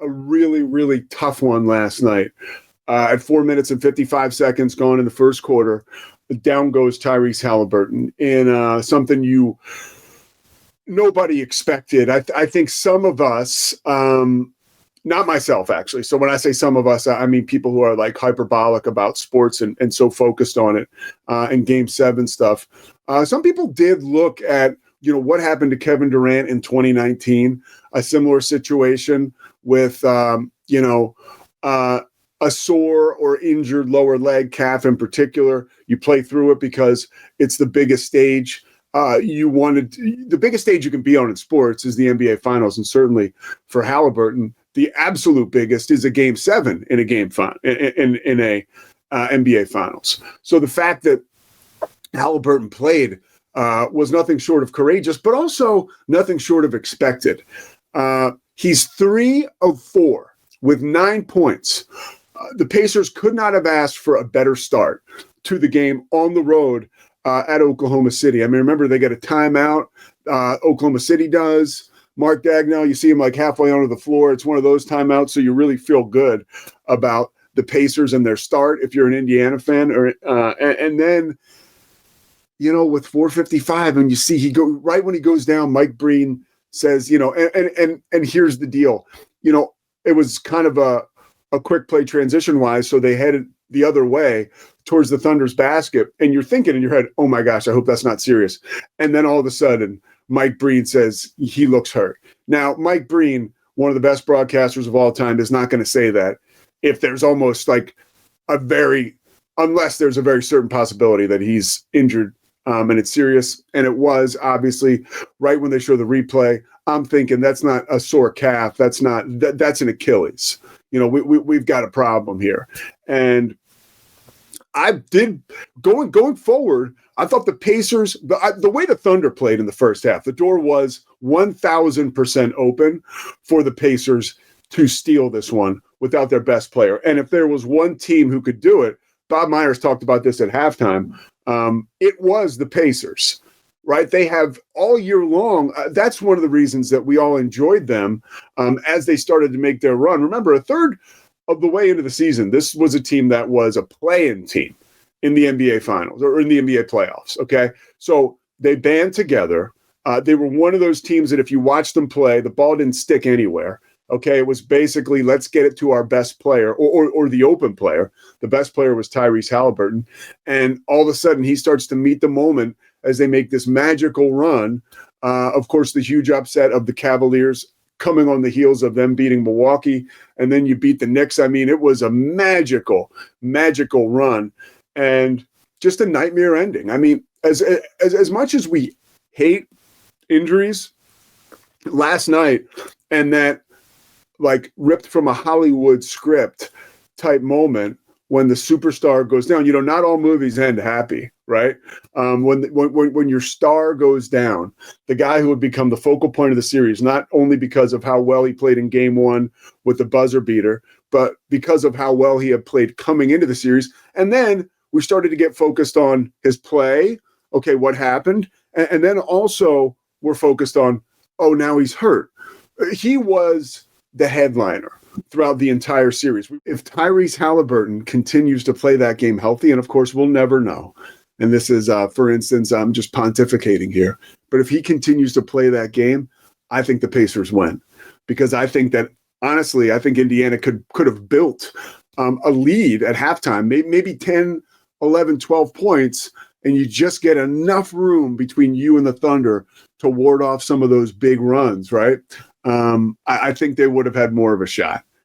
a really, really tough one last night. At 4 minutes and 55 seconds gone in the first quarter, down goes Tyrese Haliburton in something nobody expected. I think some of us, not myself actually. So when I say some of us, I mean people who are like hyperbolic about sports and so focused on it and Game 7 stuff. Some people did look at, what happened to Kevin Durant in 2019, a similar situation with, a sore or injured lower leg, calf in particular. You play through it because it's the biggest stage. The biggest stage you can be on in sports is the NBA Finals, and certainly for Haliburton, the absolute biggest is a Game 7 in a NBA Finals. So the fact that Haliburton played was nothing short of courageous, but also nothing short of expected. He's 3 of 4 with 9 points. The Pacers could not have asked for a better start to the game on the road at Oklahoma City. I mean, remember, they get a timeout. Oklahoma City does. Mark Dagnall, you see him like halfway onto the floor. It's one of those timeouts, so you really feel good about the Pacers and their start if you're an Indiana fan. And then, with 4:55, and you see right when he goes down, Mike Breen says, and here's the deal. It was kind of a quick play transition-wise, so they headed the other way towards the Thunder's basket, and you're thinking in your head, oh my gosh, I hope that's not serious. And then all of a sudden, Mike Breen says he looks hurt. Now, Mike Breen, one of the best broadcasters of all time, is not going to say that if there's almost like unless there's a very certain possibility that he's injured and it's serious. And it was obviously right when they show the replay. I'm thinking that's not a sore calf. That's an Achilles. We've got a problem here. And I did going forward. I thought the Pacers, the way the Thunder played in the first half, the door was 1,000% open for the Pacers to steal this one without their best player. And if there was one team who could do it, Bob Myers talked about this at halftime, it was the Pacers, right? They have all year long. That's one of the reasons that we all enjoyed them as they started to make their run. Remember, a third of the way into the season, this was a team that was a play-in team in the NBA Finals or in the NBA playoffs, okay? So they band together. They were one of those teams that if you watched them play, the ball didn't stick anywhere, okay? It was basically, let's get it to our best player or the open player. The best player was Tyrese Haliburton. And all of a sudden, he starts to meet the moment as they make this magical run. Of course, the huge upset of the Cavaliers coming on the heels of them beating Milwaukee, and then you beat the Knicks. I mean, it was a magical, magical run and just a nightmare ending. I mean, as much as we hate injuries last night and that like ripped from a Hollywood script type moment when the superstar goes down, not all movies end happy, right? When your star goes down, the guy who would become the focal point of the series, not only because of how well he played in Game 1 with the buzzer beater, but because of how well he had played coming into the series. And then we started to get focused on his play. Okay, what happened? And then also we're focused on, oh, now he's hurt. He was the headliner throughout the entire series. If Tyrese Haliburton continues to play that game healthy, and of course we'll never know, and this is, for instance, I'm just pontificating here, but if he continues to play that game, I think the Pacers win. Because I think that, honestly, I think Indiana could have built a lead at halftime, maybe 10, 11, 12 points, and you just get enough room between you and the Thunder to ward off some of those big runs, right? I think they would have had more of a shot.